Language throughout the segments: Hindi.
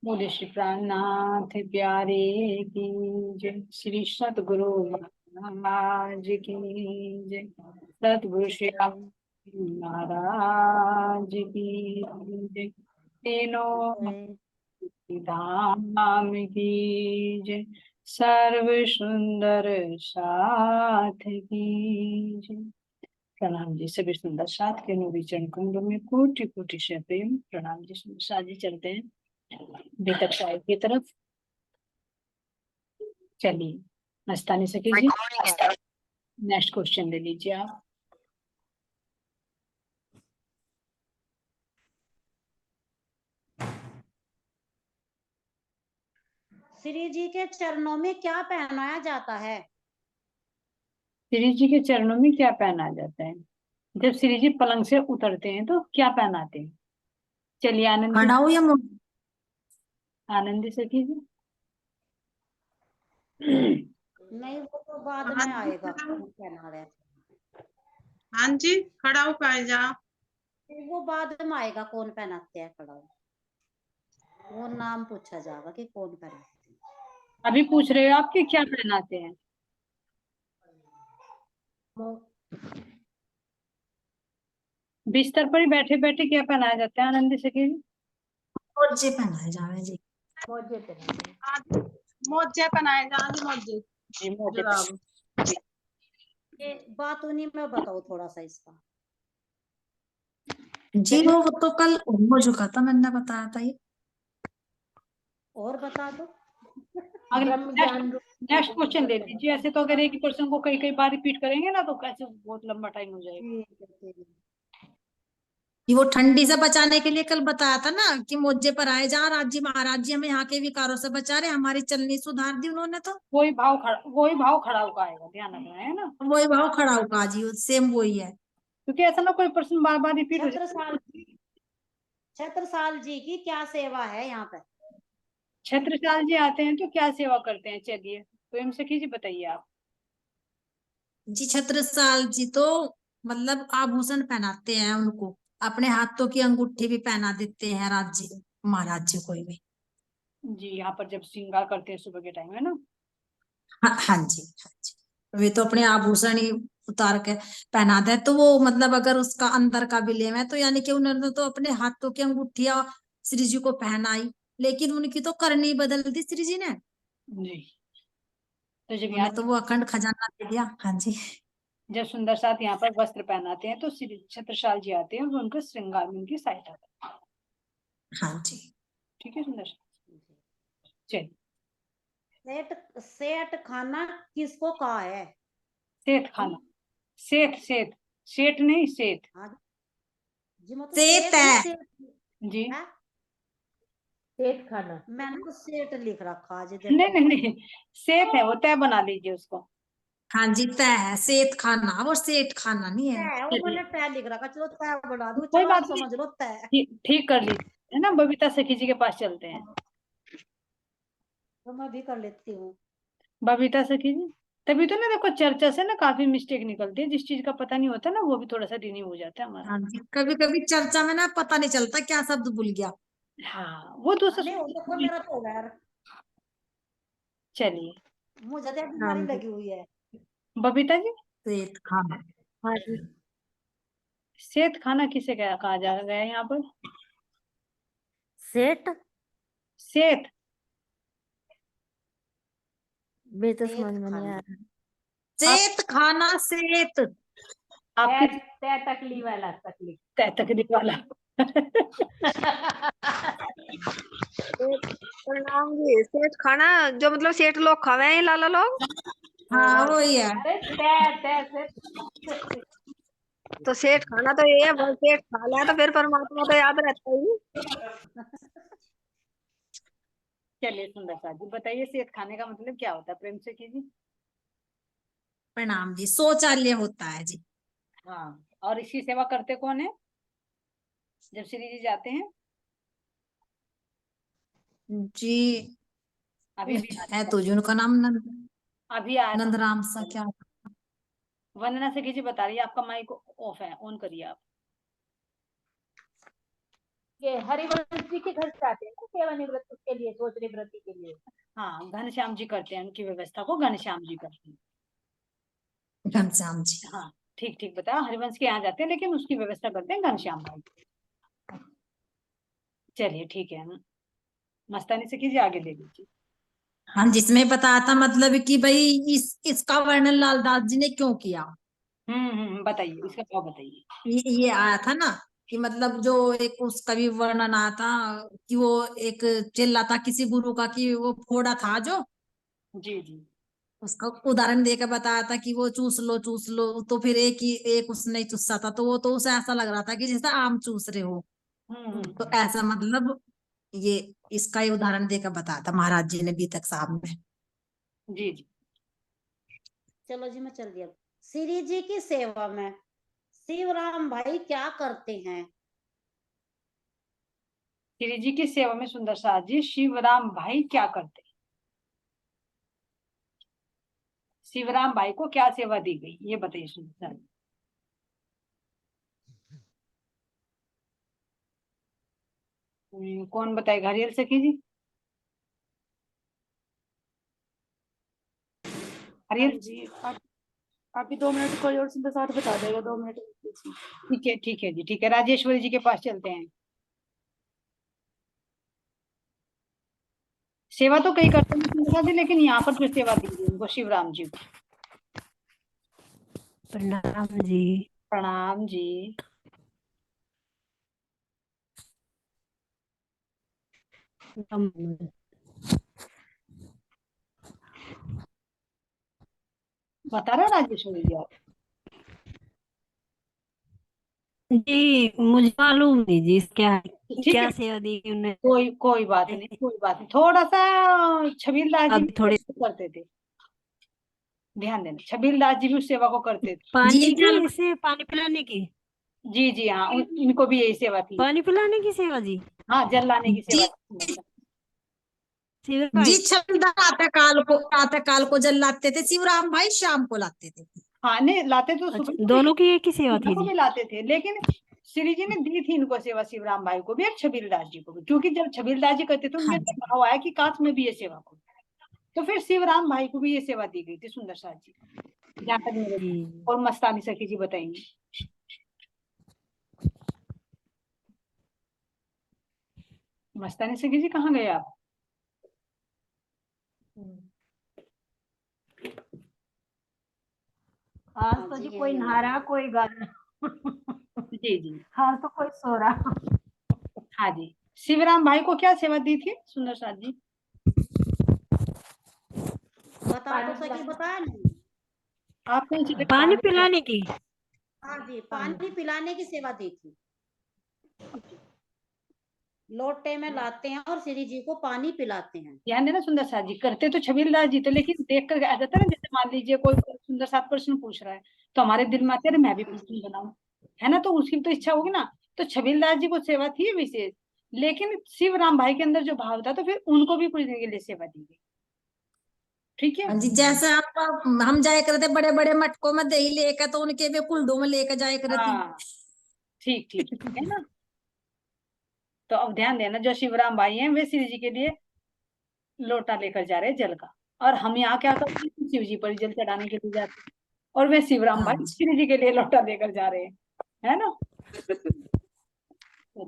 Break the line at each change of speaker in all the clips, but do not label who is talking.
बोले श्री प्राणनाथ प्यारे की जय। श्री सतगुरु महाराज की जय। सतगुरु श्री रामकृष्ण महाराज की जय। तीनों धाम की जय। सर्व सुंदर साथ की जय। प्रणाम जी। सभी सुंदर साथ के नूरी चरण कुंड में कोटि कोटि से प्रेम प्रणाम जी। सुंदर साथ जी चलते हैं बेतक साहिब की तरफ। चलिए मस्तानी से कीजिए। नेक्स्ट क्वेश्चन ले लीजिए आप।
श्री जी के चरणों में क्या पहनाया जाता है?
श्री जी के चरणों में क्या पहना जाता है? जब श्री जी पलंग से उतरते हैं तो क्या पहनाते हैं? चलिए आनंद
खड़ा हो या
आनंद से कीजिए।
नहीं, वो तो बाद में आएगा कौन पहना रहे।
हाँ जी, खड़ा हो पाए जा।
वो बाद में आएगा कौन पहनाते हैं खड़ा हो। वो नाम पूछा जाएगा कि कौन पहनाते हैं।
अभी पूछ रहे हो आपके क्या पहनाते हैं? बिस्तर पर ही बैठे बैठे क्या पहनाया जाता है? आनंद से कीजिए।
मोजे पहनाए जावे जी।
मोजे पहनाते
मोजे पहनाए जा जी। मोजे
जी मोजे
जुराब।
ये बात उन्हीं में बताओ थोड़ा सा इसका।
जी वो तो कल हो चुका था, मैंने बताया था ये।
और बता दो।
अगले नेक्स्ट क्वेश्चन ले लीजिए। ऐसे तो अगर एक ही क्वेश्चन को कई कई बार रिपीट करेंगे ना तो कैसे बहुत लंबा टाइम हो जाएगा।
ये वो ठंडी से बचाने के लिए कल बताया था ना कि मोजे पर आए जहाँ राज्य महाराज जी हमें यहाँ के विकारों से बचा रहे, हमारी चलनी सुधार दी उन्होंने। तो
वही भाव खड़ा होगा आएगा, ध्यान रखना है ना।
वही भाव खड़ा होगा जी, सेम वही है।
क्योंकि ऐसा ना कोई प्रश्न बार बार रिपीट हो जाए।
छत्रसाल जी की क्या सेवा है यहाँ पे?
छत्रसाल जी आते हैं तो क्या सेवा करते हैं? चलिए स्वयं से कीजिए, बताइए आप।
जी छत्रसाल जी तो मतलब आभूषण पहनाते हैं उनको, अपने हाथों की अंगूठी भी पहना देते हैं राज्य महाराज जी कोई भी।
जी यहाँ पर जब श्रृंगार करते हैं सुबह के टाइम, है ना।
हाँ हाँ जी हाँ जी। वे तो अपने आभूषण ही उतार के पहना दे, तो वो मतलब अगर उसका अंदर का भी लेम है तो यानी कि उन्होंने तो अपने हाथों की अंगूठियां श्री जी को पहनाई, लेकिन उनकी तो करनी बदल दी श्री जी ने।
जी तो जब
उन्हें तो
यहाँ
वो अखंड खजाना दे दिया। हाँ जी।
जब सुंदर साथ यहाँ पर वस्त्र पहनाते हैं तो श्री छत्रसाल जी आते हैं और उनको श्रृंगार में उनकी सहायता करते हैं।
हाँ जी।
ठीक है सुंदर साथ। चलिए
सेठ सेठ खाना किसको कहा है?
सेठ खाना। सेठ सेठ सेठ नहीं सेठ।
हाँ जी, मतलब
सेठ
सेठ नहीं
है
सेठ
जी
है?
सेठ खाना।
मैंने तो सेठ लिख रखा आज
नहीं
देखो।
नहीं नहीं, सेठ है वो, तय बना लीजिए उसको।
हाँ जी, तय है सेठ खाना, वो सेठ खाना नहीं है।
तय, वो मैंने तय लिख रखा, चलो तय बना दो,
कोई
चलो
बात
आप
नहीं,
समझ लो तय।
ठीक कर लीजिए, है ना। बबीता सखी जी के पास चलते हैं।
तो मैं भी कर लेती हूँ।
बबीता सखी जी। तभी तो ना देखो चर्चा से ना काफी मिस्टेक निकलती है, जिस चीज का पता नहीं होता ना वो भी थोड़ा सा रिन्यू हो जाता है हमारा।
हाँ जी, कभी कभी चर्चा में ना पता नहीं चलता क्या शब्द भूल गया।
हाँ वो दूसरा
नहीं हो तो मेरा तो होगा यार,
चलिए
मुझे तो
हाँ
बीमारी
जी।
लगी हुई है।
बबीता जी,
सेठ खाना।
हाँ जी।
सेठ खाना किसे कहा जा रहा है यहाँ पर?
सेठ
सेठ
भी तो
सेठ
समझ में नहीं
खाना।
आ रहा।
सेठ खाना सेठ।
आपकी
तय तकली वाला तकली।
तय तकलीफ वाला।
प्रणाम जी। सेठ खाना जो मतलब सेठ लोग खावे हैं, लाला लोग।
हाँ
और
वही है।
अरे तय से
तो सेठ खाना तो ये है, बस सेठ खा लिया तो फिर परमात्मा तो याद रहता ही।
चलिए सुंदर सा जी बताइए, सेठ खाने का मतलब क्या होता है? प्रेम से कीजिए।
प्रणाम जी, शौचालय होता है जी।
हाँ और इसकी सेवा करते कौन है जब श्री जी जाते हैं?
जी
अभी अभी
है तो जी उनका नाम
अभी आया था।
नंदराम सा क्या।
वंदना से कीजिए, बता रही है। आपका माइक ऑफ है, ऑन करिए आप।
ये हरिवंश
जी के घर जाते हैं ना सेवानिवृत्त के लिए, सोच निवृत्ति के लिए।
हाँ, घनश्याम जी करते हैं, उनकी व्यवस्था को घनश्याम जी करते हैं।
घनश्याम जी।
हाँ, ठीक ठीक बताया, हरिवंश के यहाँ जाते हैं लेकिन उसकी व्यवस्था करते हैं घनश्याम भाई। चलिए ठीक है ना, मस्तानी से कीजिए, आगे ले लीजिए।
हाँ, जिसमें बताया था मतलब कि भाई इसका वर्णन लालदास जी ने क्यों किया।
बताइए, इसका क्या बताइए।
ये आया था ना कि मतलब जो एक उसका भी वर्णन आया था कि वो एक चिल्ला था किसी गुरु का कि वो फोड़ा था जो,
जी जी।
उसका उदाहरण देकर बताया था कि वो चूस लो, तो फिर एक उसने चूसा था, तो वो तो उसे ऐसा लग रहा था कि जैसे आम चूस रहे हो। तो ऐसा मतलब ये इसका ही उदाहरण देकर बताया था महाराज जी ने बीतक साहब में।
जी जी।
चलो जी मैं चल दिया। श्री जी की सेवा में शिवराम भाई क्या करते हैं?
श्री जी की सेवा में सुंदर साथ जी शिवराम भाई क्या करते हैं? शिवराम भाई को क्या सेवा दी गई, ये बताइए सुंदर साथ जी। कौन बताएगा, हरियल सखी जी? हरियल
जी आप अभी 2 मिनट कोई और सुंदर साथ बता देगा, 2 मिनट।
ठीक है जी, ठीक है, राजेश्वरी जी के पास चलते हैं। सेवा तो कई करते हैं सुंदर साथ जी, लेकिन यहाँ पर जो सेवा दी गई उनको शिवराम जी को।
प्रणाम जी।
प्रणाम जी। बता रहे राजेश्वरी जी आप?
जी मुझे मालूम नहीं जी क्या
ठीक
क्या
है,
सेवा दी उन्हें।
कोई बात नहीं, कोई बात नहीं, थोड़ा सा छबीलदास जी
अभी
भी
थोड़ी
करते थे, ध्यान देना, छबीलदास जी भी उस सेवा को करते थे।
पानी
जी
की, इसे पानी पिलाने की,
जी जी हाँ, इनको भी यही सेवा थी।
पानी पिलाने की सेवा जी
हाँ, जल लाने की सेवा
जी
थी।
शिविर
जी,
भाई।
छंदा प्रातः काल को जल लाते थे, शिवराम भाई शाम को लाते थे।
हाँ, नहीं लाते तो
अच्छा,
सुबह को
दोनों की एक ही सेवा
सुबह
थी
को
जी।
भी लाते थे, लेकिन श्री जी ने दी थी इनको सेवा, शिवराम भाई को भी और छबीलदास जी को भी, क्योंकि जब छबीलदास जी करते थे
हाँ
उनके
जी।
भाव आया कि काश में भी ये सेवा करूं, तो फिर शिवराम भाई को भी ये सेवा दी गई थी सुंदर साथ जी, जहाँ तक मेरे।
जी
और मस्तानी सखी जी बताएंगे। मस्तानी सखी जी कहाँ गए आप?
आज
हाँ
तो
जी,
जी
यही
कोई
है।
नहा रहा कोई गा रहा।
जी जी।
आज तो कोई सो रहा।
हाँ जी, शिवराम भाई को क्या सेवा दी थी सुंदर साथ जी?
बता तो सकी, बताया नहीं।
आप कौन सी जगह
पानी
पढ़ रहे
पिलाने की।
हाँ जी, पानी पिलाने की सेवा दी थी। लोटे में लाते हैं और श्री जी को पानी पिलाते हैं।
ध्यान देना सुंदर साथ जी, करते तो छबीलदास जी तो, लेकिन देख कर आ जाता है ना, जैसे मान लीजिए कोई सुंदर साथ प्रश्न पूछ रहा है तो हमारे दिल में आते हैं मैं भी प्रश्न बनाऊं, है ना, तो उसकी तो इच्छा होगी ना। तो छबीलदास जी को सेवा थी विशेष, लेकिन शिवराम भाई के अंदर जो भाव था तो फिर उनको भी पूछने के लिए सेवा दी गई। ठीक है
हाँ जी, जैसे आप हम जाया करते बड़े बड़े मटकों में दही लेकर, तो उनके भी कुल्डों में लेकर जाया करती।
हाँ, ठीक ठीक है ना। तो अब ध्यान देना, जो शिवराम भाई हैं वे श्री जी के लिए लोटा लेकर जा रहे हैं जल का, और हम यहाँ क्या करते हैं, शिव जी पर जल चढ़ाने के लिए जाते हैं, और वे शिवराम
हाँ
भाई
जी,
श्री जी के लिए लोटा लेकर जा रहे हैं, है ना।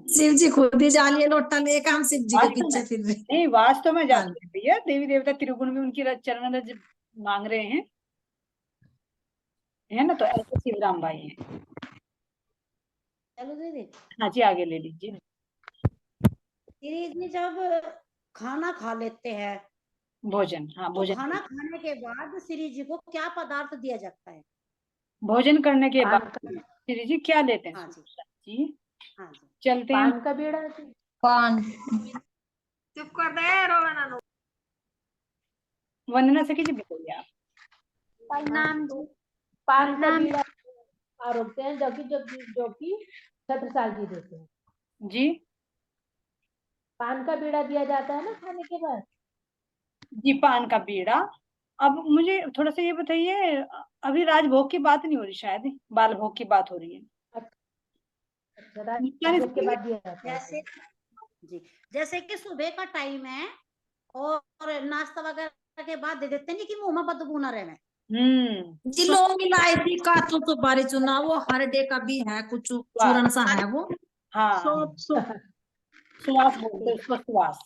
शिव जी खुद ही जा लिए लोटा लेकर, हम शिव जी के
वास्तव में
पीछे फिर रहे।
नहीं, वास्तव में
हाँ
जाते हैं भैया, देवी देवता त्रिगुण में उनकी चरण रज मांग रहे हैं, है ना, तो ऐसे शिवराम भाई हैं।
चलो दीदी,
हाँ जी, आगे ले लीजिए।
श्री जी जब खाना खा लेते हैं
भोजन, हाँ
तो
भोजन,
खाना खाने के बाद श्री जी को क्या पदार्थ दिया जाता है?
भोजन करने के
पान
बाद
का,
श्री जी क्या लेते हैं
हाँ जी,
जी?
हाँ जी।
चलते हैं।
पान का बीड़ा जी।
कौन चुप कर दे रोना ना।
वंदना सखी जी बताइए आप।
प्रणाम
तो
जी।
पान का
प्रणाम।
बीड़ा आरोपते हैं जो कि छत्रसाल जी देते हैं।
जी
पान का बीड़ा दिया जाता है ना खाने के बाद।
जी, पान का बीड़ा। अब मुझे थोड़ा सा ये बताइए, अभी राजभोग की बात नहीं हो रही, शायद बाल भोग की बात हो रही है।
अच्छा,
मुस्कान
राजभोग के
सखी
बाद दिया जाता है।
जैसे जी, जैसे कि सुबह का टाइम है और नाश्ता वगैरह के बाद दे देते हैं कि मुंह में बदबू ना रहे।
जी लौंग इलायची काजू सुपारी चुना वो हर डे का भी है, कुछ चूरन सा है वो।
हाँ,
सौंफ सौंफ
सुवास बोलते हैं उसको, सुवास।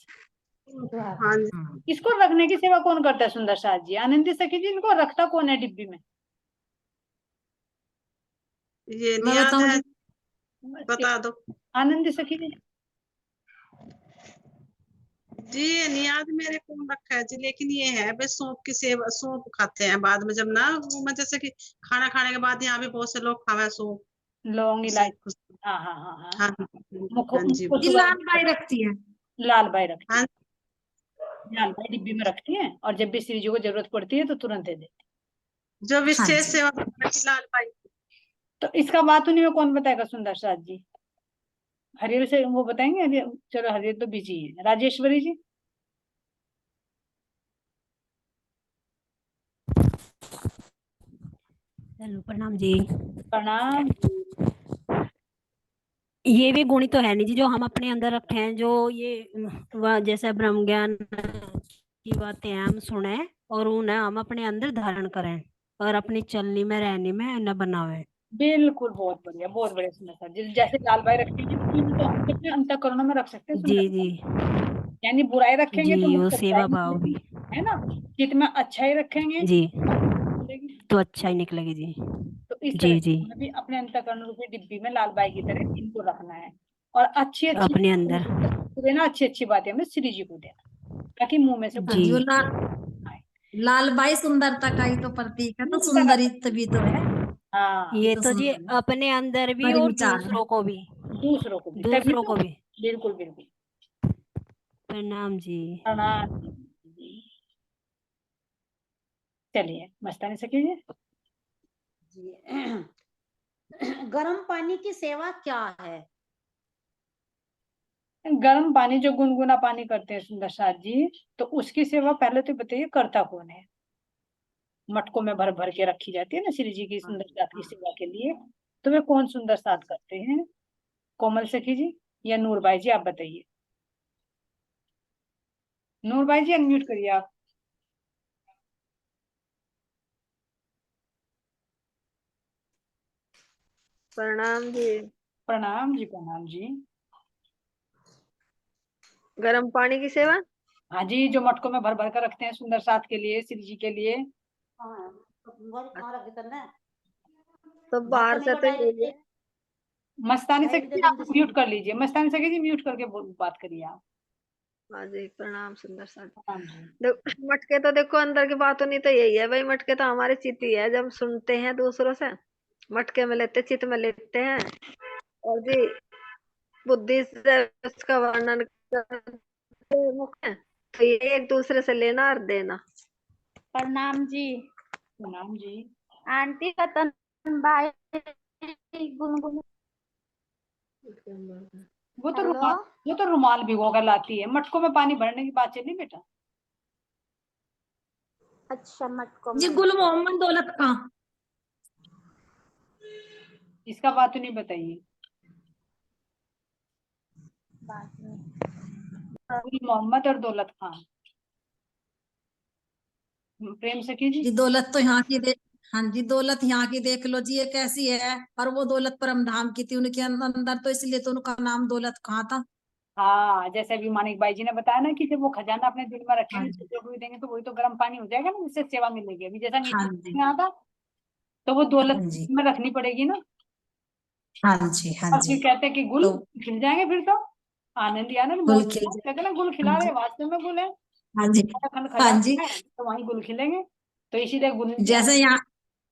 हाँ जी।
इसको रखने की सेवा कौन करता है सुंदर साथ जी? आनंदी सखी जी, इनको रखता कौन है डिब्बी में?
ये
मैं
नियाद
बताऊं
है,
जी?
बता दो
आनंदी सखी जी।
जी। ये नियाद मेरे कौन रखा है जी, लेकिन ये है बस सौंफ की सेवा, सौंफ खाते हैं बाद में जब ना, वो मैं जैसे कि खाना खाने के बाद यहाँ भी बहुत से लोग खावे सौंफ
लौंग
से
इलायची।
खुश।
हाँ हाँ हाँ हाँ।
हाँ
मुखो
हाँ जी।
मुखो
जी
सुबह
लाल बाई रखती है।
लाल बाई रखती है।
हाँ
लाल बाई डिब्बी में रखती है और जब भी श्री जी को जरूरत पड़ती है तो तुरंत दे देती
जो
हाँ
विशेष
जी।
सेवा लाल भाई।
है। तो इसका बात उन्हीं में कौन बताएगा सुंदर साथ जी? हरियर से वो बताएंगे? चलो हरियर तो बिजी है। राजेश्वरी जी।
हेलो, प्रणाम जी।
प्रणाम।
ये भी गुण तो है नहीं जी जो हम अपने अंदर रखे हैं, जो ये जैसे ब्रह्म ज्ञान की बातें हम सुने और उन्हें हम अपने अंदर धारण करें और अपनी चलनी में रहने में न बनावे।
बिल्कुल, बहुत बढ़िया, बहुत बढ़िया सुंदर साथ जी। जैसे लाल बाई रखेंगे तो हम अपने अंतःकरणों में रख सकते हैं
जी
सुंदर
जी
साथ। यानी बुराई रखेंगे तो
जी,
मुझ
वो
सच्चाई
सेवा भाव भी।
निकलेगी, है ना? चित्त में अच्छाई रखेंगे
जी,
मिलेगी।
तो अच्छा ही निकलेगी जी।
तो इस तरह
जी
से
जी,
हमें भी अपने अंतःकरण रूपी डिब्बी में लाल बाई की तरह इनको रखना है। और अच्छी अच्छी
अपने अंदर।
देना, अच्छी अच्छी बातें हमें श्री जी को देना, ताकि मुंह में से
हाँ
कोई
जी, वो
जी,
आए।
लाल बाई सुंदरता का ही तो प्रतीक है, तो
सुंदरता का
सुंदरी तभी तो है।
हाँ,
ये
ये
तो
तो जी
सुंदर
अपने अंदर भी
बड़ी
और
विचार है।
दूसरों को भी।
दूसरों को भी, तभी
दूसरों
तो।
को भी।
बिल्कुल बिल्कुल।
प्रणाम जी।
प्रणाम जी। चलिए, मस्तानी सखी जी।
जी। गर्म पानी की सेवा क्या है?
गर्म पानी, जो गुनगुना पानी करते हैं सुंदर साथ जी, तो उसकी सेवा पहले तो बताइए करता कौन है? मटकों में भर भर के रखी जाती है ना श्री जी की सुंदर साथ की सेवा के लिए, तो वे कौन सुंदर साथ करते हैं? कोमल सखी जी या नूरबाई जी, आप बताइए। नूरबाई जी, अनम्यूट करिए आप।
प्रणाम जी।
प्रणाम जी, प्रणाम जी।
गर्म पानी की सेवा।
हाँ जी, जो मटकों में भर भर कर रखते हैं सुंदर साथ के लिए, श्री जी के लिए।
हाँ, वो कहाँ रखे तन्ने?
तो
भात
बाहर
नहीं
से तो
बताई
यही
देती।
है।
मस्तानी
भाई
सखी
दे
जी, आप
दम जिसने।
म्यूट कर लीजिए। मस्तानी सखी जी, म्यूट करके बात करिए आप।
हाँ जी, प्रणाम सुंदर सा।
प्रणाम जी।
मटके तो देखो अंदर की बात होनी तो यही है भाई, मटके तो हमारी चित ही है, जब सुनते हैं दूसरों से मटके में लेते, चित में लेते हैं और जी बुद्धि से उसका वर्णन करते हैं मुख में। तो ये एक दूसरे से लेना और देना।
प्रणाम जी।
प्रणाम जी।
आंटी रतन बाई गुनगुन।
वो तो
हेलो।
रुमाल वो तो रुमाल भिगो कर लाती है, मटकों में पानी भरने की बात चली बेटा।
अच्छा, मटको
जी
में।
गुल मोहम्मद दौलत खां।
इसका बात तो नहीं बताइए।
बाद में।
गुल मोहम्मद और दौलत खान। प्रेम सखी जी।
जी दौलत तो यहाँ की देख, हाँ जी दौलत यहाँ की देख लो जी, ये कैसी है। और वो दौलत परम धाम की थी, उनके अंदर, तो इसलिए तो उनका नाम दौलत खां था।
हाँ, जैसे अभी मानिक भाई जी ने बताया ना कि जब वो खजाना अपने दिल में
हाँ
रखेंगे,
जी,
दूसरों को भी देंगे, तो वही तो गर्म पानी हो जाएगा ना, जिससे सेवा मिलेगी। अभी जैसा
हाँ
नीचे
जी,
में आता, तो वो दौलत
हाँ जी,
में रखनी पड़ेगी ना।
हाँ जी, हाँ
और
जी।
फिर कहते हैं कि गुल
तो
खिल जाएंगे, फिर तो आनंद ही आनंद।
गुल
मोर
खिल
कहते
जाए।
हैं ना, गुल
हाँ
खिला रहे,
जी,
वास्तव में गुल है।
हाँ जी,
खन
हाँ जी।
खजाना है तो वहीं गुल खिलेंगे। तो इसीलिए गुल,
जैसे यहाँ,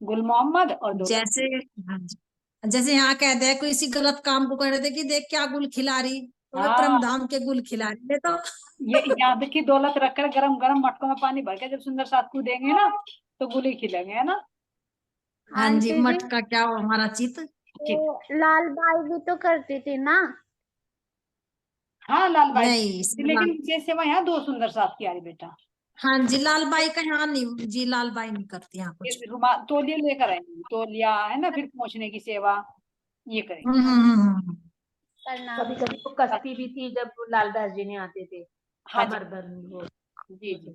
गुल मोहम्मद और दौलत।
जैसे, हाँ जी, जैसे यहाँ कहते हैं कोई सी गलत काम को कर रहे थे कि देख क्या गुल खिला रही, तो वे परम
हाँ,
धाम के गुल खिला रही है तो।
ये याद की दौलत रखकर गरम गरम मटकों में पानी भर के जब सुंदर साथ को देंगे ना, तो गुल ही खिलेंगे, है ना?
हाँ जी,
आंटी जी,
मटका क्या हो हमारा चित।
चित।
वो लाल बाई भी तो करती थी ना।
हाँ, लाल बाई।
नहीं इसमें
लेकिन विशेष सेवा यहाँ दो सुंदर साथ की आ रही बेटा।
हाँ जी, लाल बाई का यहाँ नहीं जी, लाल बाई नहीं करती यहाँ
ये
कुछ।
रुमाल तौलिया लेकर आएंगे, तौलिया है ना, फिर पहुंचने की सेवा ये करेंगे।
हम्म हम्म हम्म, हम्म।
कभी कभी वो कसती भी थी जब लालदास जी ने आते थे,
हाँ जी,
कमर बंद वो
जी जी,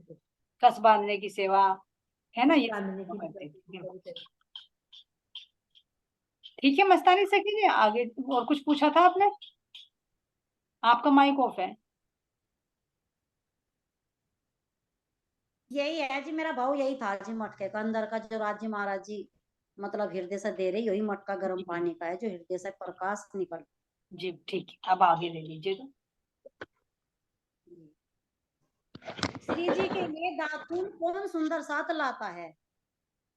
कस बांधने की सेवा है ना, ये
बांधने
सब
की भी
करते थे।
कभी कभी।
ठीक है मस्तानी सखी जी, आगे और कुछ पूछा था आपने? आपका माइक ऑफ है।
यही है जी, मेरा भाव यही था जी, मटके का अंदर का जो राज्य महाराज जी मतलब हृदय से दे रहे, यही मटका गर्म पानी का है जो हृदय से प्रकाश निकल।
जी ठीक है, अब आगे ले लीजिए तो।
श्री जी के लिए दातून कौन सुंदर साथ लाता है?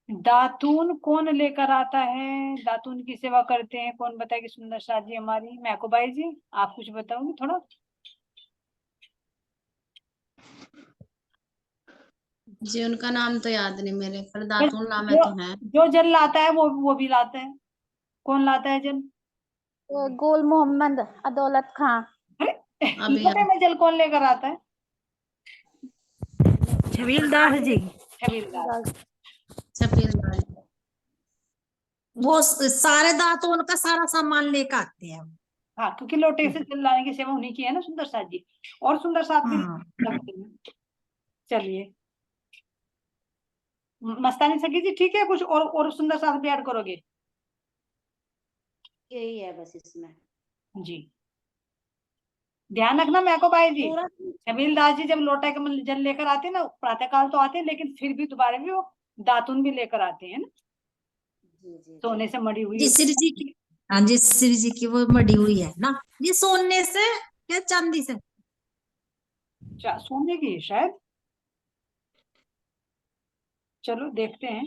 दातून कौन लेकर आता है? दातून की सेवा करते हैं कौन बताएगी? सुंदर साथ जी हमारी मैकोबाई जी, आप कुछ बताओगे थोड़ा?
जी उनका नाम तो याद नहीं मेरे, पर दातून नाम है
जो
तो है।
जो जल लाता है वो भी लाता है। कौन लाता है जल?
गुल मोहम्मद अदौलत खां।
अरे
अभी
लोटे में जल कौन लेकर आता है?
छबीलदास जी।
छबीलदास।
छपील दास।
वो सारे दांतों उनका सारा सामान लेकर आते हैं।
हाँ, क्योंकि लोटे से जल लाने की सेवा उन्हीं की है ना सुंदर साथ जी, और सुंदर साथ भी
हाँ।
लगते हैं। चलिए मस्तानी सखी जी, ठीक है, कुछ और सुंदर साथ भी ऐड करोगे?
यही है बस इसमें।
जी ध्यान रखना मैकोबाई जी,
सूरज
छबीलदास जी जब लोटा का जल लेकर आते हैं ना, प्रातःकाल तो आते हैं, लेकिन फिर भी दोबारा भी वो दातुन भी लेकर आते हैं ना,
जी जी
सोने से मड़ी हुई
जी श्री जी की, हाँ जी श्री जी की वो मड़ी हुई है ना, ये सोने से या चांदी से?
सोने की है शायद। चलो देखते हैं,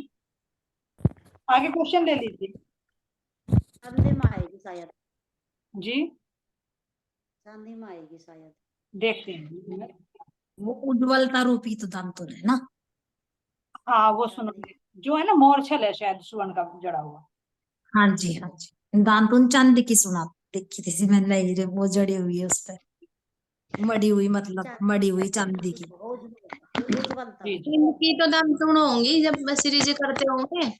आगे क्वेश्चन ले लीजिए।
चांदी में आएगी शायद,
जी
चांदी में आएगी शायद।
देखते हैं।
वो उज्ज्वलता रूपी तो दांतुन है ना।
हाँ वो सुनो,
चांदी।
जो है ना मोरछल है शायद स्वर्ण का जड़ा हुआ।
हाँ जी हाँ जी, दांतुन चांदी की सुना देखी थी मैंने, वो जड़ी हुई है उस पर, मड़ी हुई मतलब मड़ी हुई चांदी की।
उज्ज्वलता।
जी जी
इनकी तो दातून होंगी जब श्री जी करते होंगे।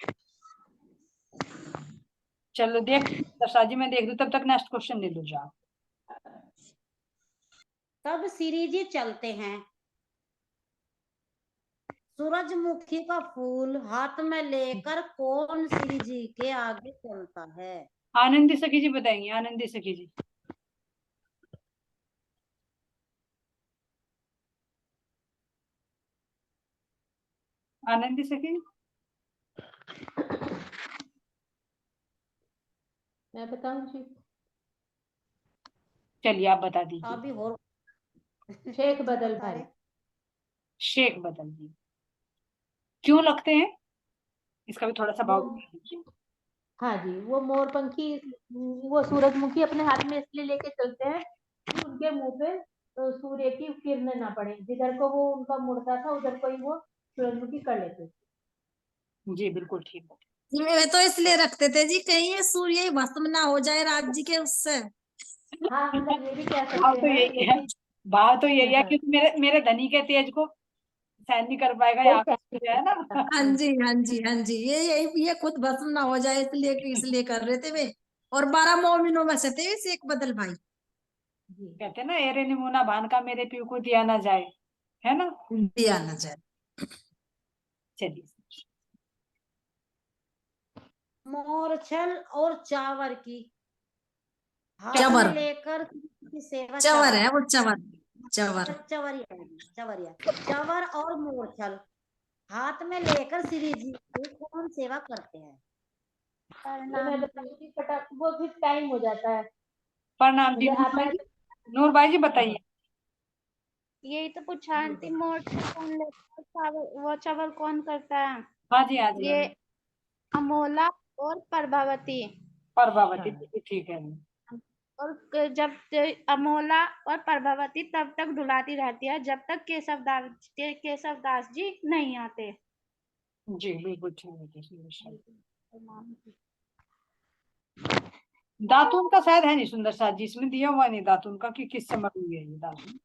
चलो देख दशा जी, मैं देख दूं तब तक नेक्स्ट क्वेश्चन ले लो जाओ।
तब श्री जी चलते हैं, सूरजमुखी का फूल हाथ में लेकर कौन श्री जी के आगे चलता है?
आनंदी सखी जी बताएंगे, आनंदी सखी जी। आनंदी सखी,
मैं बताऊं जी?
चलिए आप बता दीजिए।
अभी और
शेख
जी
बदल
बता
भाई।
रहे।
शेख बदल जी, क्यों लगते हैं? इसका भी थोड़ा सा
वो
भाव बता दीजिए।
हाँ जी, वो मोरपंखी, वो सूरजमुखी अपने हाथ में इसलिए लेके चलते हैं कि उनके मुंह पे सूर्य की किरणें ना पड़े, जिधर को वो उनका मुड़ता था उधर को ही वो सूरजमुखी कर लेते थे।
जी बिल्कुल ठीक है।
जी वे तो इसलिए रखते थे जी, कहीं ये सूर्य ही भस्म ना हो जाए राज्य के उससे।
हाँ मतलब ये भी कह
भाव
सकते
तो
हैं
यही है,
लेकिन
भाव तो यही है,
हाँ,
क्योंकि मेरे मेरे धनी के तेज को सहन नहीं कर पाएगा
कोई
यहाँ
कह
पे,
नहीं
है ना।
सकता।
हाँ जी हाँ जी हाँ जी, ये खुद भस्म ना हो जाए इसलिए इसलिए कर रहे थे वे। और 12 मोमिनों में से थे इस एक बदल भाई।
जी
कहते हैं ना, एरे निमोना भान का मेरे पीऊ को दिया ना जाए, है ना।
दिया न जाए।
चलिए
मोरछल और चावर की हाथ
चवर,
में लेकर की सेवा।
चवर है वो, चवर चवर।
चवरिया चवरिया चवर और मोरछल हाथ में लेकर श्री जी की कौन सेवा करते हैं?
ये मैं बताऊं कि फटाक वो फिर टाइम हो जाता है,
प्रणाम जी,
मतलब
नूर
आप
भाई जी, नूर भाई जी बताइए।
यही तो पूछा आंटी, मोटर कौन लेता है, चावल वो चावल कौन करता है?
हाँ जी हाँ जी,
ये अमोला और प्रभावती।
प्रभावती जी, ठीक है।
और जब अमोला और प्रभावती तब तक डुलाती रहती है जब तक केशवदास जी नहीं आते।
जी बिल्कुल ठीक है, सुंदर दातुन का शायद है नहीं सुंदर साथ जी, इसमें दिया हुआ नहीं दातुन का कि किस समय हुई है ये दातुन।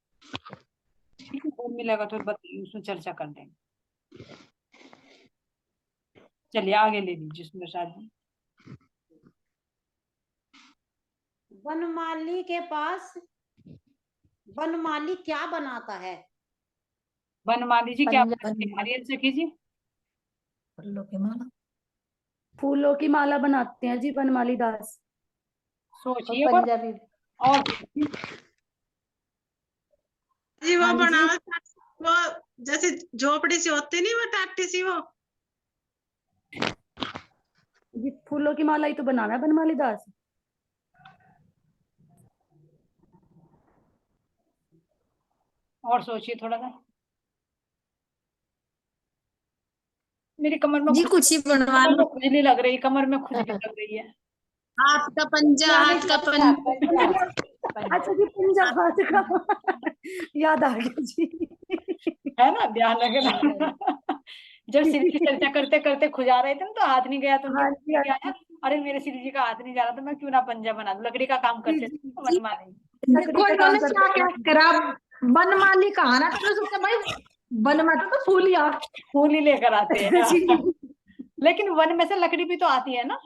ठीक है, और मिलेगा तो बताइए, उसमें चर्चा कर लेंगे। चलिए आगे ले लीजिए सुंदर साथ जी।
वनमाली के पास वनमाली क्या बनाता है?
बनमाली जी क्या
पंजा-
बनाते हैं? हरियल सखी जी।
फूलों की माला।
फूलों की माला बनाते हैं जी बनमाली दास।
और
सोचिए बस।
पंजाबी
और सोचिए।
जी वो
हाँ जी।
बनावट वो जैसे झोपड़ी सी होती नहीं, वो टाटी सी वो।
ये फूलों की माला ही तो बनाना है बनमाली दास।
और सोचिए थोड़ा सा। मेरी कमर में
जी कुछ ही बनवा
कमर
लो।
में खुजली लग रही है, कमर में खुजली लग रही है।
हाथ का पंजा, हाथ का पंजा।
अच्छा जी पंजा हाथ का याद आ गया जी।
है ना, ध्यान रखना। जब श्री जी चर्चा करते करते खुजा रहे थे ना, तो हाथ नहीं गया, तो
हाँ जी, हाँ
क्या आया, अरे मेरे श्री जी का हाथ नहीं जा रहा, तो मैं क्यों ना पंजा बना दूं, लकड़ी का काम करते थे
जी,
बनमाली।
लकड़ी
देखो
का काम
इन्होंने क्या क्या
करते
करा। बनमाली कहा ना, तो सोचा भाई वन में तो फूल ही आ।
फूल ही लेकर आते हैं।
जी।
लेकिन वन में से लकड़ी भी तो आती है ना।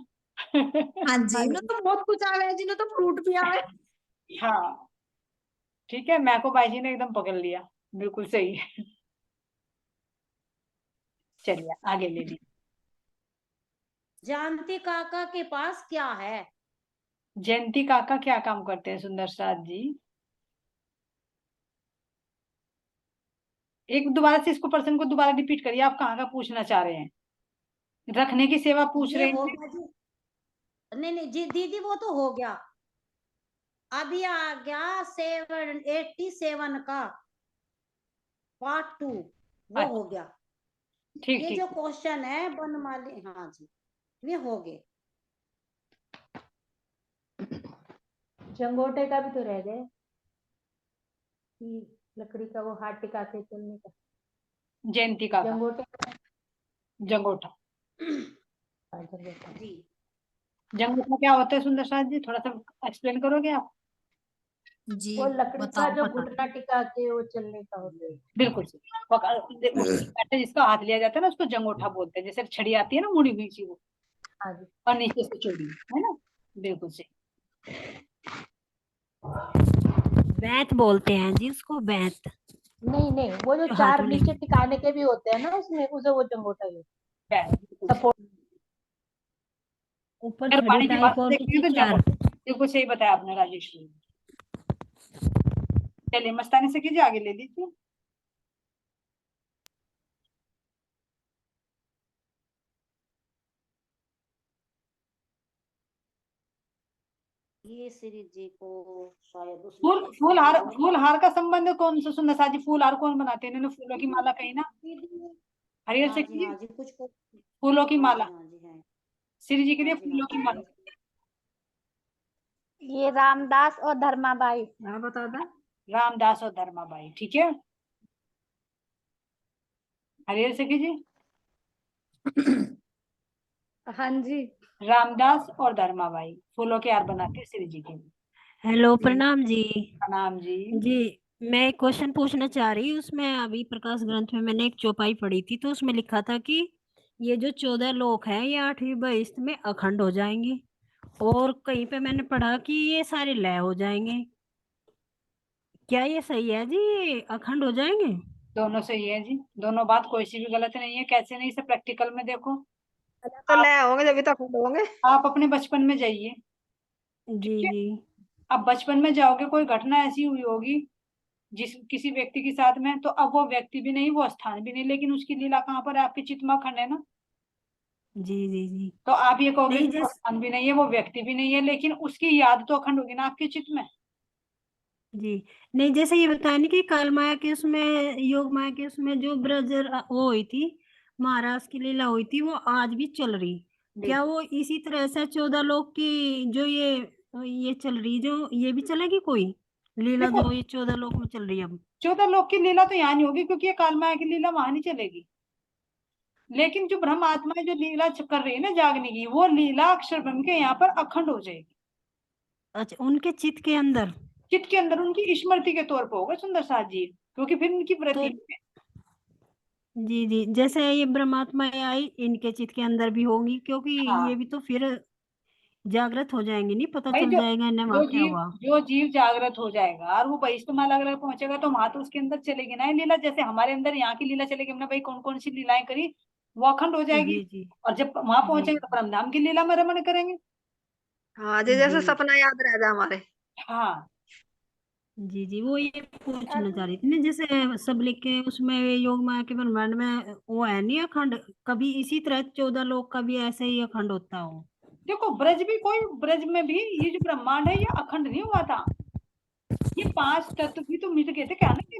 हाँ जी, इन्होंने तो बहुत कुछ आवे है, जिन्होंने तो फ्रूट भी आवे।
हाँ ठीक है, मैं को बाई जी ने एकदम पकड़ लिया, बिल्कुल सही। चलिए आगे ले ली।
जानती काका के पास क्या है?
जयंती काका क्या काम करते हैं सुंदर साथ जी? एक दोबारा से इसको पर्सन को दोबारा रिपीट करिए, आप कहाँ का पूछना चाह रहे हैं? रखने की सेवा पूछ
ये
रहे
हो
हैं?
गया जी। नहीं नहीं जी दीदी, वो तो हो गया। अभी आ गया 787 का पार्ट 2, वो
अच्छा,
हो गया।
ठीक
ये
ठीक।
जो क्वेश्चन है बनमाली, हाँ जी ये हो गए।
जंगोटे का भी तो रह गए कि लकड़ी का वो हाथ टिका के चलने का।
जयंती काका।
जंगोटे
जंगोटा।
हाँ, जंगोटा।
जी
जंगोटा क्या होता है सुंदर साथ जी, थोड़ा सा एक्सप्लेन करोगे आप?
जी
वो लकड़ी का
बताओ
जो
बताओ।
घुटना टिका के वो चलने का होता है।
बिल्कुल सही। उसके जिसका हाथ लिया जाता है ना, उसको जंगोटा बोलते हैं। जैसे छड़ी आती है ना मुड़ी हुई सी, वो
हाँ जी।
और नीचे से चौड़ी, है ना। बिल्कुल सही।
बैत बोलते हैं जी उसको, बैत।
नहीं नहीं, वो जो
जो हाथ
चार
में
नीचे
लेके
टिकाने के भी होते हैं ना, उसमें उसे वो जंगोटा ही
बिल्कुल सही।
सपोर्ट।
ऊपर
अगर
छड़ी
पानी की
टाइप
भाषा
और
देखेंगे
पीछे
तो
चार।
जंगोटा। बिल्कुल सही बताया आपने राजेश जी। चलिए मस्तानी से कीजिए, आगे ले लीजिए।
ये श्री जी को शायद उसमें
फूल
कुछ
फूल हार,
प्रॉब्लम है।
फूल हार का संबंध कौन सा सुंदर साथ जी? फूल हार कौन बनाते हैं? इन्होंने फूलों की माला कही ना,
दीदी
हरियर
हाँ
से
जी, हाँ
कीजिए।
जी कुछ को।
फूलों की
हाँ
माला,
जी, हाँ जी है।
श्री जी के लिए
हाँ जी, हाँ
फूलों की
जी
माला।
है।
ये रामदास और धर्माबाई।
क्या बता था?
रामदास और धर्माबाई, ठीक है। हरियर से कीजिए।
हाँ जी।
रामदास और धर्माबाई फूलों के हार बनाते हैं श्री जी के लिए।
हेलो, प्रणाम जी।
प्रणाम जी।
जी, मैं एक क्वेश्चन पूछना चाह रही हूँ। उसमें अभी प्रकाश ग्रंथ में मैंने एक चौपाई पढ़ी थी, तो उसमें लिखा था कि ये जो 14 लोक हैं ये 8वीं बहिश्त में अखंड हो जाएंगे, और कहीं पे मैंने पढ़ा कि ये सारे लय हो जाएंगे। क्या ये सही है जी, ये अखंड हो जाएंगे?
दोनों सही है जी, दोनों बात कोई सी भी गलत नहीं है। कैसे नहीं, इसे प्रैक्टिकल में देखो।
तो
आप
ले होंगे जब तक होंगे।
आप अपने बचपन में जाइए,
जी
ठीक है।
जी।
अब बचपन में जाओगे, कोई घटना ऐसी हुई होगी जिस किसी व्यक्ति के साथ में, तो अब वो व्यक्ति भी नहीं, वो स्थान भी नहीं, लेकिन उसकी लीला कहाँ पर है? आपके चित्त में अखंड है ना।
जी जी जी।
तो आप ये कहोगे
नहीं
कि वो
जैसे,
स्थान भी नहीं है, वो व्यक्ति भी नहीं है, लेकिन उसकी याद तो अखंड होगी ना आपके चित्त में।
जी नहीं जैसे ये बताया नहीं कि काल माया के उसमें, योग माया के उसमें जो वो हुई थी, महाराज की लीला हुई थी, वो आज भी चल रही। क्या
बिल्कुल।
वो इसी तरह से 14 लोग की जो ये चल रही, जो ये भी चलेगी कोई लीला
देखो,
जो ये 14 लोग में चल रही है अब?
14 लोक की लीला तो यहाँ नहीं होगी, क्योंकि ये काल माया की लीला वहां नहीं चलेगी। लेकिन जो ब्रह्म आत्माएं जो लीला कर रही है ना जागने की, वो लीला अक्षर ब्रह्म के यहाँ पर अखंड हो जाएगी।
अच्छा, उनके चित्त के अंदर?
चित्त के अंदर उनकी स्मृति के तौर पर होगा सुंदर साथ जी, क्योंकि फिर उनकी
तो
वृत्ति।
जी जी, जैसे ये ब्रह्मात्मा आई इनके चित्त के अंदर भी होंगी, क्योंकि ये
हाँ
भी तो फिर जागृत हो जाएंगे, नहीं पता
भाई
चल
जो
जाएगा इन्हें
जो
वहां क्या
जीव
हुआ।
जो जीव जागृत हो जाएगा और वो वैष्णव अलग पहुंचेगा तो वहां तो उसके अंदर चलेगी ना ये लीला, जैसे हमारे अंदर यहाँ की लीला चलेगी, हमने भाई कौन कौन सी लीलाएं करी, वो अखंड हो जाएगी।
जी जी
और जब वहां
जी
पहुंचेंगे तो परमधाम की लीला में रमण करेंगे।
हाँ जी, जैसे
जी
सपना याद रह जाए हमारे।
हाँ
जी जी, वो ये पूछना चाह रही थी ना, जैसे सब लिख के उसमें योग माया के ब्रह्मांड में वो है नहीं अखंड, कभी इसी तरह 14 लोक का भी ऐसे ही अखंड होता हो।
देखो ब्रज भी कोई, ब्रज में भी ये जो ब्रह्मांड है ये अखंड नहीं हुआ था, ये 5 तत्व भी तो मिट गए थे, क्या ना कि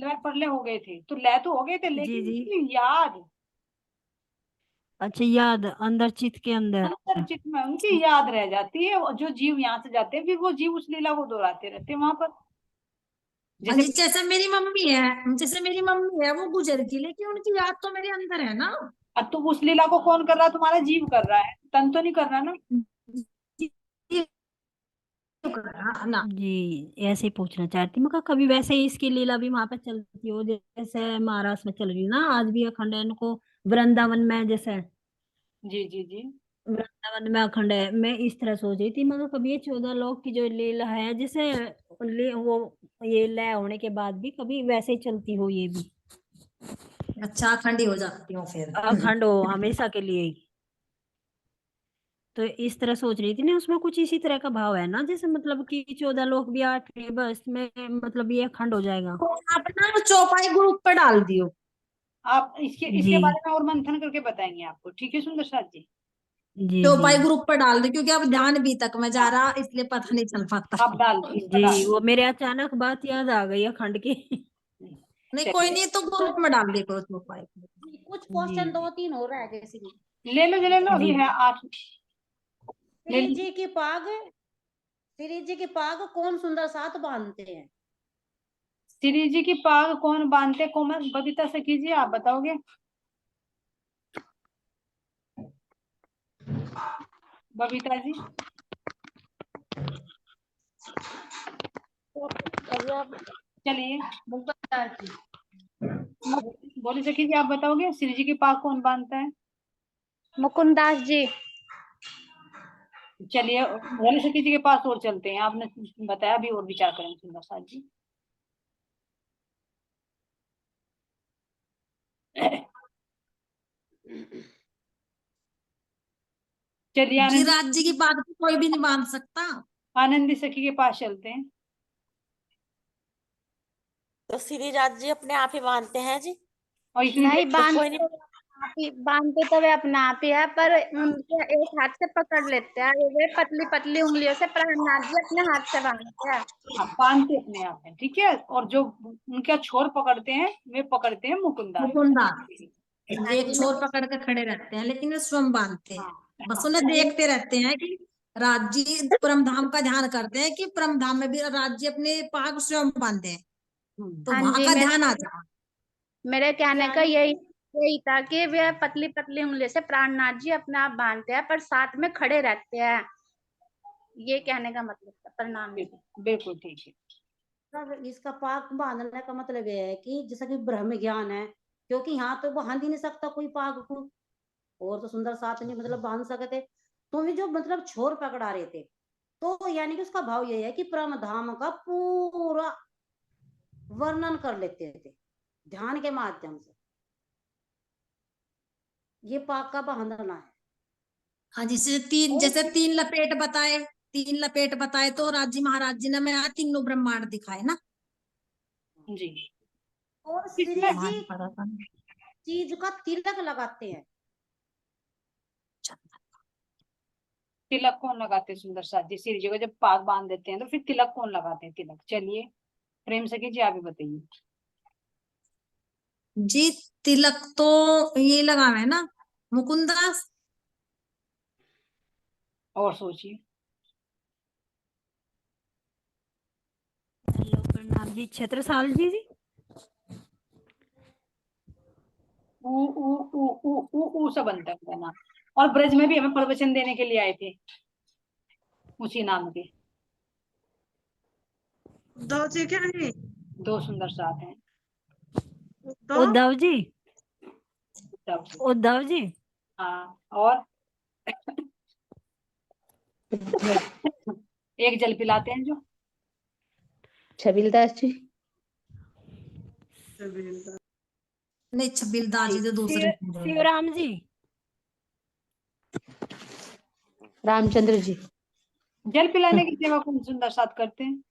लय प्रलय हो गए थे तो लय तो हो गए थे,
जी
लेकिन
जी,
उनकी याद
अच्छा, याद अंदर चित्त के अंदर।
अंतर्चित में उनकी याद रह जाती है, और जो जीव यहाँ से जाते हैं फिर वो जीव उस लीला को दोहराते रहते हैं वहां पर।
हाँ
जैसे
जी, जैसे मेरी मम्मी है वो गुजर गई, लेकिन उनकी याद तो मेरे अंदर है ना।
अब तो उस लीला को कौन कर रहा है, तुम्हारा जीव कर रहा है, तन तो नहीं कर रहा ना।
ये तो कर रहा ना।
जी, ऐसे ही पूछना चाहती मैं, कहा कभी वैसे ही इसकी लीला भी वहां पे चलती हो, जैसे महाराष्ट्र में चल रही ना आज भी अखंड है, इनको वृंदावन में जैसे
जी जी जी।
वृंदावन में अखंड है। मैं इस तरह सोच रही थी, मगर कभी ये 14 लोक की जो लीला है, जैसे वो ये लय होने के बाद भी कभी वैसे ही चलती हो ये भी,
अच्छा, अखंडी हो जाती हूँ फिर।
अखंड हो हमेशा के लिए ही। तो इस तरह सोच रही थी ना, उसमें कुछ इसी तरह का भाव है ना, जैसे मतलब कि 14 लोक भी 8 बस में मतलब ये अखंड हो जाएगा।
तो आप ना चौपाई ग्रुप पर डाल दियो।
आप इसके
जी
बारे में और मंथन करके बताएंगे आपको, ठीक है सुंदर साथ जी।
जी जी
चौपाई ग्रुप पर डाल दो, क्योंकि अब ध्यान भी तक में जा रहा, इसलिए पता नहीं चल पाता।
आप डाल दो, इस पर डाल
जी, वो मेरे अचानक बात याद आ गई अखंड की।
दो।
नहीं, कोई
चलिए
नहीं, तो ग्रुप में डाल दिया करो चौपाई।
कुछ
जी
क्वेश्चन
जी
2-3 हो रहा है किसी की।
ले लो
जी
अभी है 8। ले
श्री
लो।
जी की पाग, श्री जी की पाग कौन सुंदर साथ बांधते हैं?
श्री जी की पाग कौन बांधते, कोमल बबीता से कीजिए, आप बताओगे बबीता जी। चलिए बोली सखी जी, आप बताओगे श्री जी की पाग कौन बांधता है।
मुकुंदास जी।
चलिए भोले सखी जी के पास और चलते हैं, आपने बताया भी और विचार करेंगे सुंदर साथ जी। चलिए
जी,
आनंद,
राज जी की बात तो कोई भी नहीं मान सकता।
आनंदी सखी के पास चलते हैं।
तो श्रीराज जी अपने आप ही मानते हैं जी।
और इतनी
नहीं
देर
कोई नहीं,
बांधते तो वे अपने आप ही है, पर उनके एक हाथ से पकड़ लेते हैं, वे पतली पतली उंगलियों से प्राणनाथ जी अपने हाथ से बांधते हैं।
बांधते अपने आप है, ठीक है, और जो उनका छोर पकड़ते हैं वे पकड़ते हैं मुकुंदा।
मुकुंदा
हाँ
एक
जी,
छोर पकड़ के खड़े रहते हैं, लेकिन वे स्वयं बांधते हैं।
हाँ
बस
हाँ
उन्हें देखते रहते हैं कि राज जी परम धाम का ध्यान करते हैं कि परम धाम में भी राज जी अपने पाग स्वयं बांधे हैं, तो
हाँ
वहां
जी,
का ध्यान आ जाए।
मेरे कहने का यही यही था कि वे पतली पतली उंगली से प्राणनाथ जी अपने आप बांधते हैं, पर साथ में खड़े रहते हैं, ये कहने का मतलब था। प्रणाम जी।
बिल्कुल ठीक है।
मतलब इसका पाग बांधने का मतलब ये है कि जैसा कि ब्रह्म ज्ञान है, क्योंकि यहाँ तो बांध ही नहीं सकता कोई पाग को, और तो सुंदर साथ नहीं मतलब बांध सकते, तो भी जो मतलब छोर पकड़ा रहे थे, तो यानी कि उसका भाव ये है कि परम धाम का पूरा वर्णन कर लेते थे ध्यान के माध्यम से, ये पाग का बांधना है।
हाँ, जैसे
और
तीन लपेट बताए तो राज जी महाराज जी ने मैं तीनों ब्रह्मांड दिखाए ना।
जी
और श्री
इसमें
जी चीज का तिलक लगाते हैं।
तिलक कौन लगाते हैं सुंदर साथ जी, श्री जी को जब पाग बांध देते हैं तो फिर तिलक कौन लगाते हैं तिलक, चलिए प्रेम सखी जी आप ही बताइए।
जी, तिलक तो ये लगावे है ना मुकुंदास।
और सोचिए।
हेलो प्रणाम जी, छत्रसाल जी।
ऊ सा बनता है उनका नाम, और ब्रज में भी हमें प्रवचन देने के लिए आए थे उसी नाम के।
दो जी क्या है?
2 सुंदर साथ हैं।
दो
उद्धव जी,
उद्धव जी।
उद्धव जी।
हाँ और एक जल पिलाते हैं जो।
छबीलदास जी।
नहीं, छबीलदास जी तो दूसरे हैं।
शिवराम जी।
रामचंद्र जी।
जल पिलाने की सेवा कौन सुंदर साथ करते हैं?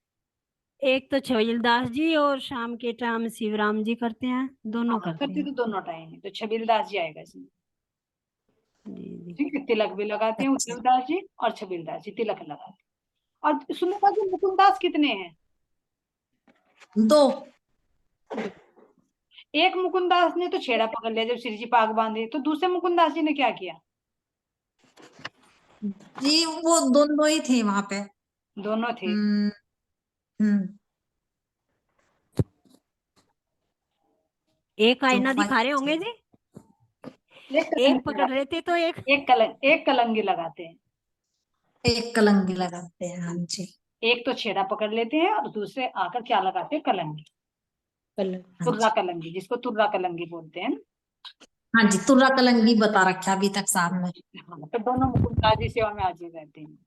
एक तो छबीलदास जी और शाम के टाइम शिवराम जी करते हैं, दोनों
हाँ,
करते
करते
हैं।
तो दोनों टाइम है, तो छबीलदास जी आएगा इसमें।
जी जी।
ठीक है, तिलक भी लगाते हैं
अच्छा।
उद्धवदास जी और छबीलदास जी तिलक लगाते हैं। और सुंदरदास जी मुकुंदास कितने हैं?
2।
एक मुकुंदास ने तो छेड़ा पकड़ लिया जब श्री जी पाग बांधे, तो दूसरे मुकुंदास जी ने क्या किया?
जी वो दोनों ही थे वहां पे।
दोनों थे।
हम्म। हम्म।
एक आईना
चौपाई
दिखा रहे होंगे जी,
एक
एक
कलंगी
पकड़ रहे थे तो एक
एक कलंगी लगाते हैं।
एक कलंगी लगाते हैं। हाँ जी।
एक तो छेड़ा पकड़ लेते हैं और दूसरे आकर क्या लगाते हैं? कलंगी।
हाँ
तुर्रा
जी।
कलंगी, जिसको तुर्रा कलंगी बोलते हैं ना।
हाँ जी, तुर्रा कलंगी बता रखा अभी तक सामने।
हाँ, तो दोनों मुकुंदास जी सेवा में हाजिर रहते हैं।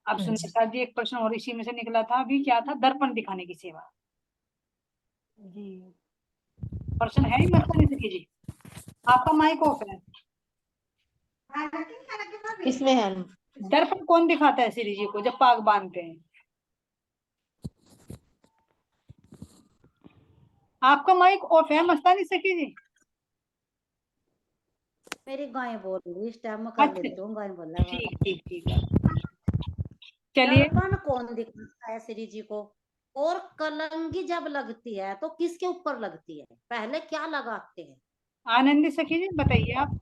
अब
हाँ जी।
सुंदरता जी एक प्रश्न और इसी में से निकला था अभी, क्या था? दर्पण दिखाने की सेवा।
जी।
प्रश्न है ही मस्तानी से कीजिए। आपका माइक ऑफ है।
किसमें है?
दर्पण कौन दिखाता है श्री जी को जब पाग बांधते हैं? आपका माइक ऑफ है मस्तानी सखी जी।
मेरी गाय बोल रही, इस टाइम में कर
अच्छा,
लेती हूँ, गाय बोल रहा है।
ठीक ठीक ठीक है। चलिए,
दर्पण कौन दिखाता है श्री जी को? और कलंगी जब लगती है तो किसके ऊपर लगती है? पहले क्या लगाते हैं?
आनंदी सखी जी बताइए आप।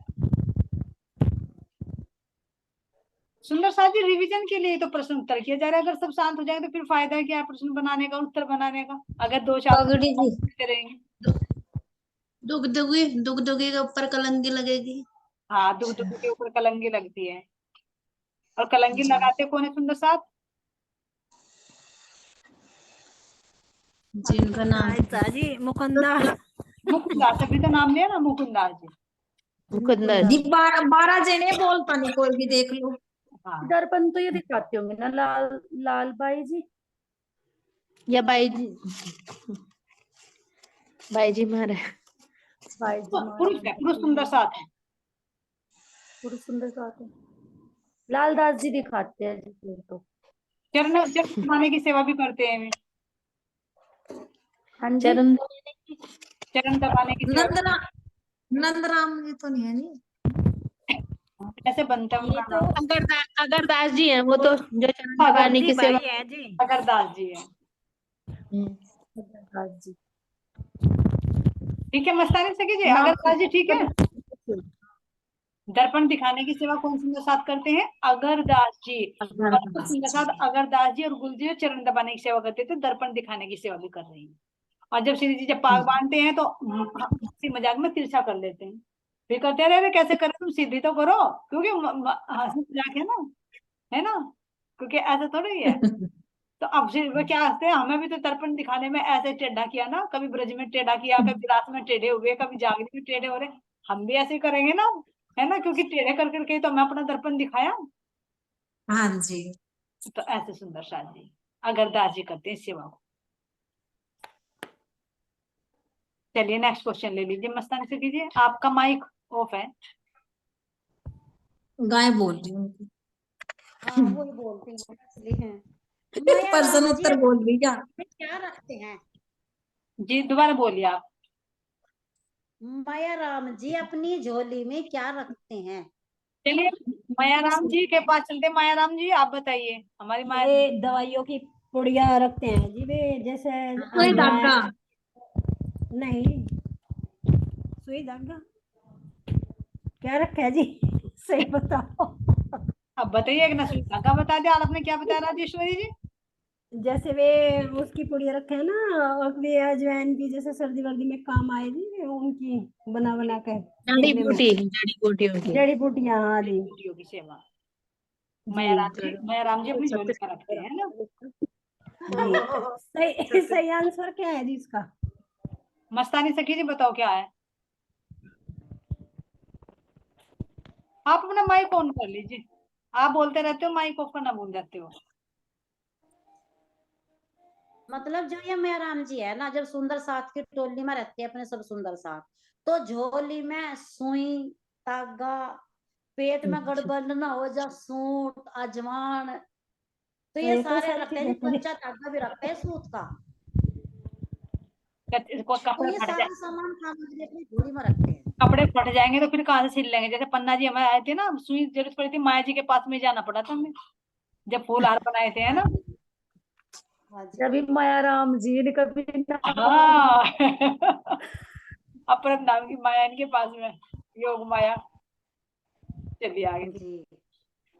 सुंदर साथ जी, रिवीजन के लिए तो प्रश्न उत्तर किया जा रहा है। अगर सब शांत हो जाए तो फिर फायदा है क्या प्रश्न बनाने का, उत्तर बनाने का? अगर 2-4
पगड़ी जी।
करते रहेंगे।
दुगदुगी के ऊपर कलंगी लगेगी।
हाँ, दुग दुग के ऊपर कलंगी लगती है। और कलंगी
जी।
लगाते कौन है सुंदर साथ?
जिनका नाम
ऐसा जी मुकुंदास।
मुकुंदास, अभी तो नाम लिया ना, मुकुंदास जी।
मुकुंदर
जी
जी।
12 जने बोलता नहीं कोई भी, देख लो।
हाँ,
दर्पण तो ये दिखाते होंगे ना लाल बाई जी।
या बाई जी। बाई जी महाराज।
बाई जी
पुरुष है, पुरुष सुंदर साथ है।
पुरुष सुंदर साथ है। लालदास जी दिखाते हैं जी फिर तो।
चरण चरण दबाने की सेवा भी करते हैं वे।
हाँ जी।
चरण
चरण दबाने की सेवा
नंदरा नंदराम जी तो नहीं है जी।
कैसे बनता है
ये
उनका
तो
नाम?
अगरदास जी हैं वो तो, जो चरण
हाँ,
दबाने की
भाई
सेवा।
है जी।
अगरदास जी है।
लालदास जी।
ठीक है मस्तानी सखी जी,
नाम
अगरदास जी ठीक है। दर्पण दिखाने की सेवा कौन सुंदर साथ करते हैं? अगरदास जी। और तो सुंदर साथ अगरदास जी और गुलजी चरण दबाने की सेवा करते थे, दर्पण दिखाने की सेवा भी कर रही है। और जब श्री जी जब पाग बांधते हैं तो हंसी मजाक में तिरछा कर लेते हैं। फिर कहते हैं अरे कैसे करे, तुम सीधी तो करो, क्योंकि हंसी मजाक है ना, क्योंकि ऐसा थोड़ी है। तो अब फिर वो क्या हंसते हैं, हमें भी तो दर्पण दिखाने में ऐसे टेढ़ा किया ना, कभी ब्रज में टेढ़ा किया, कभी रात में टेढ़े हुए, कभी जागने में टेढ़े हो रहे, हम भी ऐसे करेंगे ना, है ना, क्योंकि टेढ़े कर करके ही तो मैं अपना दर्पण दिखाया।
हाँ जी।
तो ऐसे सुंदर साथ जी अगरदास जी करते हैं इस सेवा को। चलिए नेक्स्ट क्वेश्चन ले लीजिए मस्तानी से कीजिए, आपका माइक ऑफ है।
गाय बोल रही हूँ।
हाँ वही बोलती हूँ इसलिए हैं। माया
प्रश्न
राम जी
उत्तर बोल रही क्या?
में क्या रखते हैं?
जी दोबारा बोलिए आप।
माया राम जी अपनी झोली में क्या रखते हैं?
चलिए मायाराम जी के पास चलते हैं। मायाराम जी आप बताइए, हमारी माया।
वे दवाइयों की पुड़िया रखते हैं जी, वे जैसे
कोई धागा।
नहीं, सुई धागा क्या रखा है जी? सही बताओ।
अब बताइए, एक ना सुई धागा बता दिया, और आपने क्या बताया राजेश्वरी जी?
जैसे वे उसकी पुड़िया रखे हैं ना, और वे अजवाइन की, जैसे सर्दी वर्दी में काम आए जी, उनकी बना बना कर
जड़ी बूटियों की।
जड़ी बूटियां। हाँ जी
बूटियों की सेवा
जी
मायाराम जी अपनी झोली में रखते हैं ना।
जी। सही सही आंसर क्या है जी इसका?
मस्तानी सखी जी बताओ क्या है। आप अपना माइक ऑन कर लीजिए, आप बोलते रहते हो, माइक ऑफ करना भूल जाते हो।
मतलब जो ये मैया राम जी है ना, जब सुंदर साथ की टोली में रहते हैं अपने सब सुंदर साथ, तो झोली में सुई धागा, पेट में गड़बड़ ना हो जा, सूट अजवान, तो ये सारे रखते हैं, कच्चा धागा भी रखते हैं सूत का, तो
कपड़े
ये
फट
सारा
जाए,
सामान सामग्री अपनी झोली में रखते हैं।
कपड़े फट जाएंगे तो फिर कहाँ से सिल लेंगे। जैसे पन्ना जी हमारे आए थे ना, सुई जरूरत पड़ी थी, माया जी के पास में जाना पड़ा था हमें, जब फूल हार बनाए थे, है ना।
हाँ जी,
जब भी माया राम जी ने कभी ना
हाँ अपरत नाम की माया इनके पास में, योग माया। चलिए आगे
जी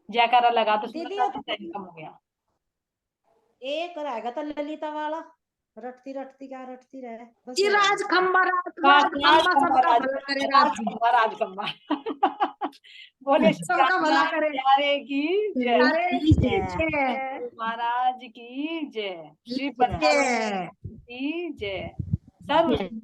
जयकारा लगा तो
दीदी
सुंदर
ये
सा
तो
इनकम हो गया।
एक रहेगा तो ललिता वाला, रटती रटती क्या रटती रहे बस
जी
ये
राज
रहेगा।
खम्बा सबका भला करे राज जी।
राजकम्मा बोले
सबका भला करे।
प्यारे की जय,
अरे जय
महाराज की जय, श्री
जय।
की जय, सर्व